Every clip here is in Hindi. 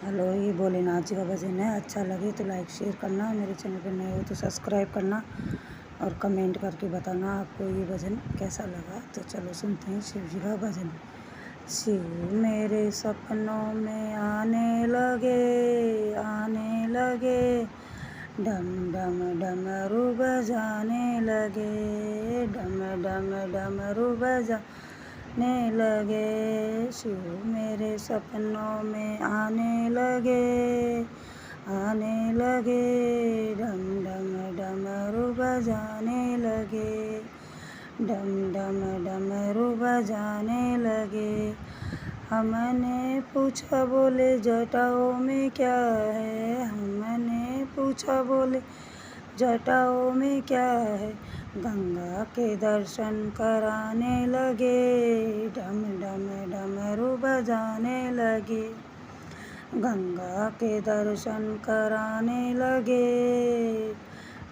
हेलो, ये भोलेनाथ जी का भजन है। अच्छा लगे तो लाइक शेयर करना, मेरे चैनल पर नए हो तो सब्सक्राइब करना और कमेंट करके बताना आपको ये भजन कैसा लगा। तो चलो सुनते हैं शिव जी का भजन। शिव मेरे सपनों में आने लगे, डम डम डमरू बजाने लगे, डम डम डमरू बजाने लगे। शिव मेरे सपनों में आने लगे, डम डम डमरू बजाने लगे, डम डम डमरू बजाने लगे। हमने पूछा बोले जटाओं में क्या है, हमने पूछा बोले जटाओं में क्या है। गंगा के दर्शन कराने लगे, डम डम डमरू बजाने लगे, गंगा के दर्शन कराने लगे,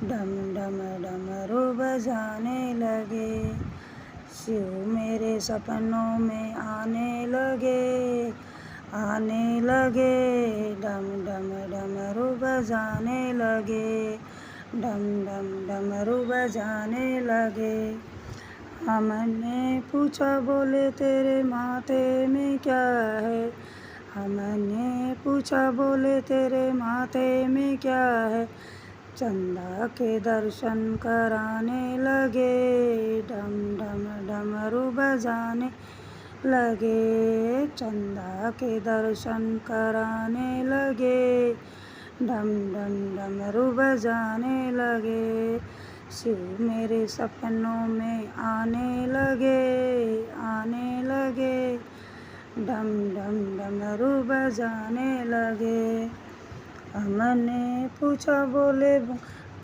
डम डम डमरू बजाने लगे। शिव मेरे सपनों में आने लगे, डम डम डमरू बजाने लगे, डम डम डमरू बजाने लगे। हमने पूछा बोले तेरे माथे में क्या है, हमने पूछा बोले तेरे माथे में क्या है। चंदा के दर्शन कराने लगे, डम डम डमरू बजाने लगे, चंदा के दर्शन कराने लगे, डम डम डमरू बजाने लगे। शिव मेरे सपनों में आने लगे, डम डम डमरू बजाने लगे। हमने पूछा बोले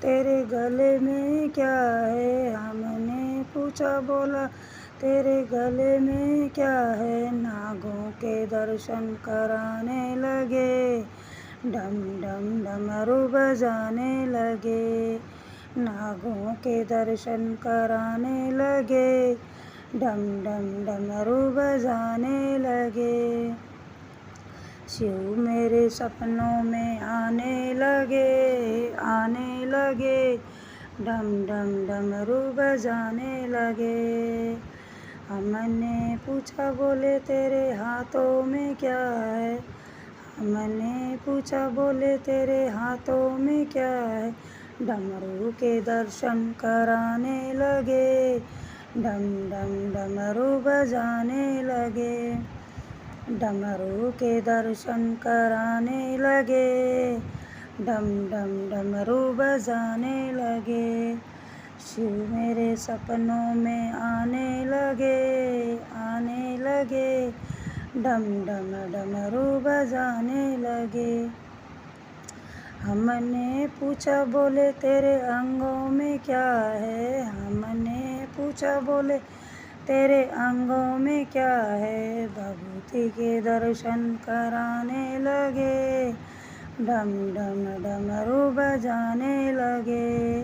तेरे गले में क्या है, हमने पूछा बोला तेरे गले में क्या है। नागों के दर्शन कराने लगे, डम डम डमरू बजाने लगे, नागों के दर्शन कराने लगे, डम डम डमरू बजाने लगे। शिव मेरे सपनों में आने लगे, डम डम डमरू बजाने लगे। हमने पूछा बोले तेरे हाथों में क्या है, हमने पूछा बोले तेरे हाथों में क्या है। डमरू के दर्शन कराने लगे, डम डम डमरू बजाने लगे, डमरू के दर्शन कराने लगे, डम डम डमरू बजाने लगे। शिव मेरे सपनों में आने लगे, डम डम डमरू बजाने लगे। हमने पूछा बोले तेरे अंगों में क्या है, हमने पूछा बोले तेरे अंगों में क्या है। भभूति के दर्शन कराने लगे, डम डम डमरू बजाने लगे,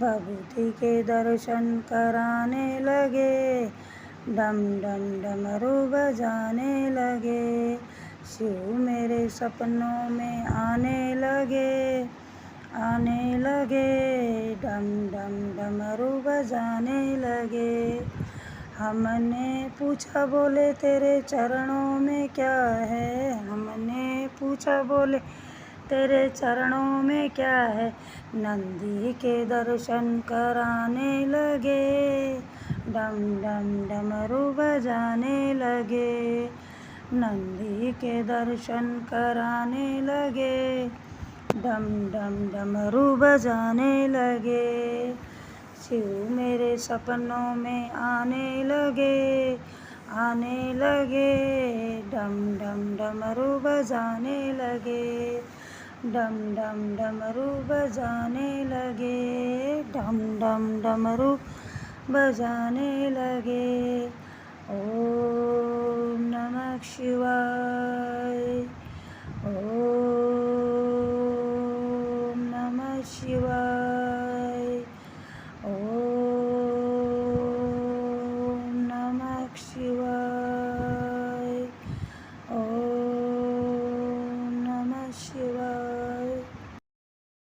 भभूति के दर्शन कराने लगे, डम डम डमरू बजाने लगे। शिव मेरे सपनों में आने लगे, डम डम डमरू बजाने लगे। हमने पूछा बोले तेरे चरणों में क्या है, हमने पूछा बोले तेरे चरणों में क्या है। नंदी के दर्शन कराने लगे, डम डम डमरू बजाने लगे, नंदी के दर्शन कराने लगे, डम डम डमरू बजाने लगे। शिव मेरे सपनों में आने लगे, डम डम डमरू बजाने लगे, डम डम डमरू बजाने लगे, डम डम डमरू बजाने लगे। ओम नमः शिवाय, ओम नमः शिवाय, ओम नमः शिवाय, ओम देवा।